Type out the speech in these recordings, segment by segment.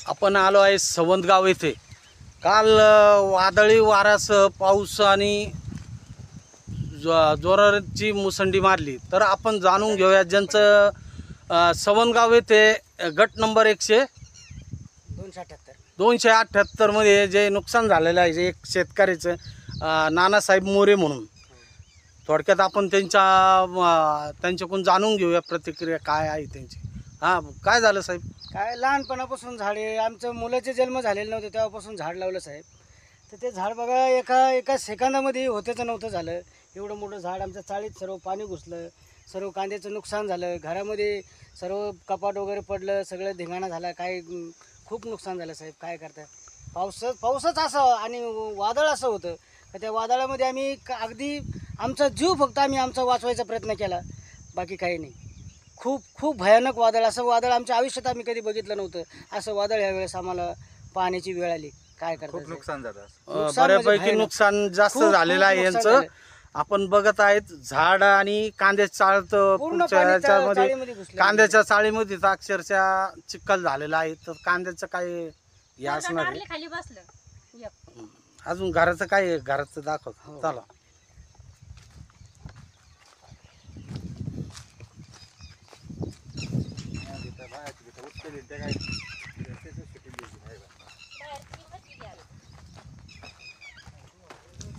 आपण आलो आहे सवंतगाव येथे। काल वादळी वाऱ्यासह पाऊस आणि जोराची मुसंडी मारली। तर आपण जाणून घेऊया ज्यांचं सवंतगाव येथे गट नंबर 278 मध्ये जे नुकसान झालेलं आहे, जे एक शेतकऱ्याचं नानासाहेब मोरे म्हणून। थोडक्यात आपण त्यांच्याकडून जाणून घेऊया प्रतिक्रिया काय आहे त्यांची। हां, काय झालं साहेब? काय लहानपणापासून झाडे, आमचं मुलाचे जन्म झालेले नव्हते तेव्हापासून झाड लावलं साहेब। तर ते झाड बघा एका सेकंदामध्ये होतेच नव्हतं झालं। एवढं मोठं झाड आमच्या चाळीत सर्व पाणी घुसलं, सर्व कांद्याचं नुकसान झालं, घरामध्ये सर्व कपाट वगैरे पडलं, सगळं धिंगाणा झाला। काय खूप नुकसान झालं साहेब। काय करता, पावसच असं आणि वादळ असं होतं का त्या वादळामध्ये आम्ही अगदी आमचा जीव फक्त आम्ही आमचा वाचवायचा प्रयत्न केला, बाकी काही नाही। खूप भयानक वादळ, असं वादळ आमच्या आयुष्यात आम्ही कधी बघितलं नव्हतं। असं वादळ यावेळेस आम्हाला पाहण्याची वेळ आली। काय करता, खूप नुकसान झालं। बऱ्यापैकी नुकसान जास्त झालेलं आहे यांचं। आपण बघत आहेत झाड आणि कांद्याच्या चाळत कांद्याच्या चाळीमध्ये अक्षरशः चिखल झालेला आहे। तर कांद्याचं काय हे असणार आहे? खाली बसलं अजून घराचं काय, घराचं दाखव चला।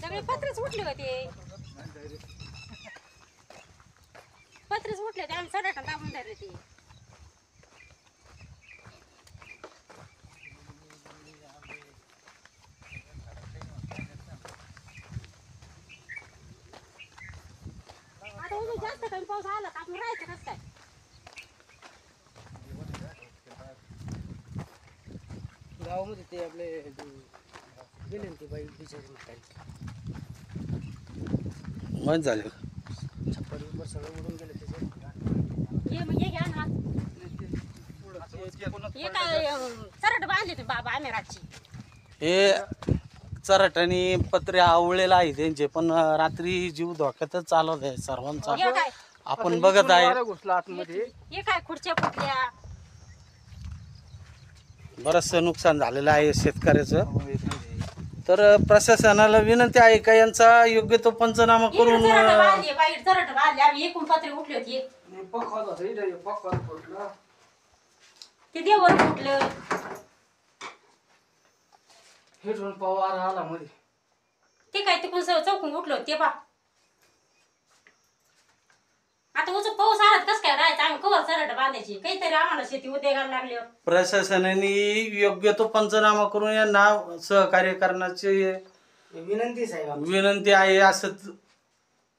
सगळे पत्रेच उठले होते, पत्रेच उठले होते, आम्ही सडाटा दाबून धरले ते। आता उद्या जास्त कमी पाऊस आला तर आपण राहायचं कसं काय? गावामध्ये ते आपले गेले ते बाई बिचारी म्हातारी, मन झाले छप्पर बिप्पर सगळं उडून गेलं त्याचे। ये घ्या ना, हे काय चरट बांधले तुम्ही बाबा आम्ही रातची। हे चरटाने पत्रे आवळलेला आहे त्यांचे, पण रात्री जीव धोक्यातच चालवत आहे सर्वांचा। हे काय आपण बघत आहे घुसला आतमध्ये। हे काय खुर्च्या फुटल्या, बरंचसं नुकसान झालेलं आहे शेतकऱ्याचं। तर प्रशासनाला विनंती आहे का यांचा योग्य तो पंचनामा करून चरट बांधले आम्ही, एकूण पत्रे उठले होते, ते देवर फुटलं, हे दोन पवार आला मध्ये, ते काय तिकडून चौकून उठलं ते पा। आता उच पाऊस आला कसं काय राहायचं, आम्ही कवर चरट बांधायची, काहीतरी आम्हाला शेती उद्योगाला लागल्यावर। प्रशासनाने योग्य तो पंचनामा करून यांना सहकार्य करण्याची विनंती साहेब, विनंती आहे। असं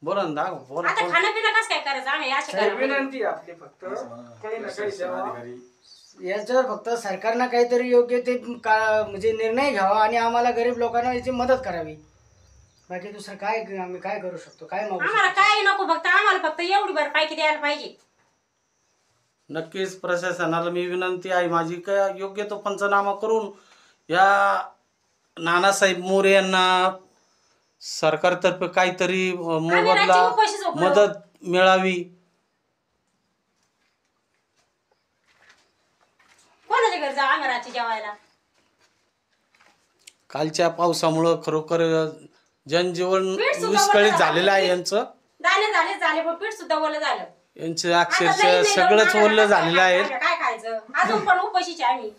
बोला ना, बोला। आता खाणं-पिणं कसं काय करायचं आम्ही अशा साहेब विनंती आपली फक्त काही ना काही द्यावा। याच्यावर फक्त सरकारनं काहीतरी योग्य ते म्हणजे निर्णय घ्यावा आणि आम्हाला गरीब लोकांना याची मदत करावी। बाकी दुसरं काय आम्ही काय करू शकतो, काय मागू आम्हाला काय नको, फक्त आम्हाला फक्त एवढी भरपाई द्यायला पाहिजे। नक्कीच प्रशासनाला मी विनंती आहे माझी का योग्य तो पंचनामा करून या नानासाहेब मोरे यांना सरकारतर्फे काहीतरी मोबदला मदत मिळावी। कोणाच्या घरी जा आम्ही रात्री जेवायला? कालच्या पावसामुळं खरोखर जनजीवन विस्कळीत झालेलं आहे यांचं। झाले पण पीठ सुद्धा ओलं झालं, यांचं अक्षरशः सगळंच ओलं झालेलं आहे। काय खायचं, अजून पण उपाशीचे आम्ही।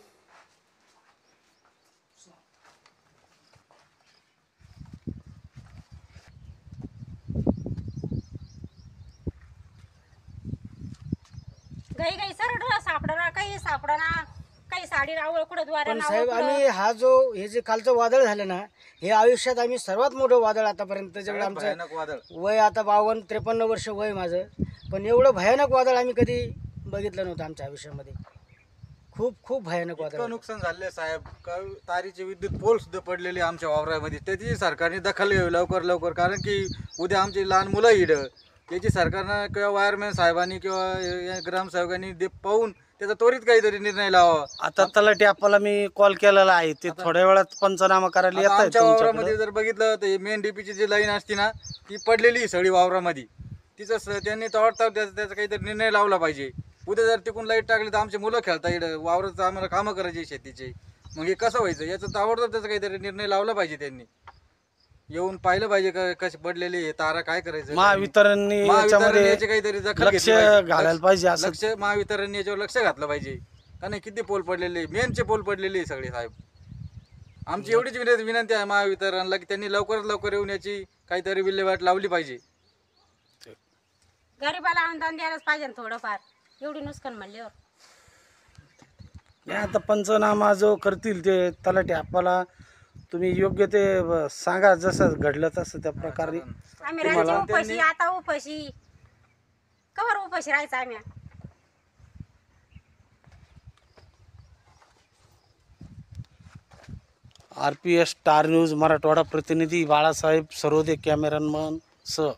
गाई सरड सापडा, काही सापडा, काही साडी रावळ कुठं द्वारे। पण साहेब आम्ही हे जे कालचं वादळ झालं ना, हे आयुष्यात आम्ही सर्वात मोठं वादळ आतापर्यंत, जेवढं आमचं वय आता 52-53 वर्ष वय माझं, पण एवढं भयानक वादळ आम्ही कधी बघितलं नव्हतं आमच्या आयुष्यामध्ये। खूप भयानक वादळ, नुकसान झाले साहेब। तारीचे विद्युत पोल सुद्धा पडलेले आमच्या वावरामध्ये, त्याची सरकारने दखल घ्यावी लवकर, कारण की उद्या आमची लहान मुलं इड, त्याची सरकारनं किंवा वायरमॅन साहेबांनी किंवा ग्रामसेवकांनी पाहून त्याचा त्वरित काहीतरी निर्णय लावा। आता तलाठी आपल्याला मी कॉल केलेला आहे, ते थोड्या वेळात पंचनामा करायला येत आहेत। आमच्या वावरामध्ये जर बघितलं तर मेन डीपीची जी लाईन असते ना, ती पडलेली सगळी वावरामध्ये, तिचं त्यांनी ताबडतोब त्याचा काहीतरी निर्णय लावला पाहिजे। उद्या जर तिकून लाईट टाकली तर आमचे मुलं खेळता इकडं वावरात आम्हाला कामं करायची शेतीचे, मग हे कसं व्हायचं? याचं ताबडतोब त्याचा काहीतरी निर्णय लावला पाहिजे. त्यांनी येऊन पाहिलं पाहिजे का कसे पडलेले हे तारा, काय करायचं. महावितरणनी महावितरण याच्यामध्ये याची काहीतरी दखल लक्ष घेतली पाहिजे. घालायला पाहिजे असं. लक्ष महावितरण याच्यावर लक्ष घातलं पाहिजे. का नाही, किती पोल पडलेले, मेनचे पोल पडलेले सगळे साहेब. आमची एवढीच विनंती आहे महावितरणला की त्यांनी लवकरात लवकर येऊन याची काहीतरी विल्हेवाट लावली पाहिजे. गरीबाला अनुदान द्यायलाच पाहिजे ना थोडंफार, एवढी नुकसान म्हणल्यावर. नाही, आता पंचनामा जो करतील ते तलाठी आपल्याला तुम्ही योग्य ते सांगा, जसं घडलं तसं त्या प्रकारे. आम्ही राहायची उपाशी, आता उपाशी, कवर उपाशी राहायचं आम्ही. RPS स्टार न्यूज मराठवाडा प्रतिनिधी बाळासाहेब सरोदे, कॅमेरामन सह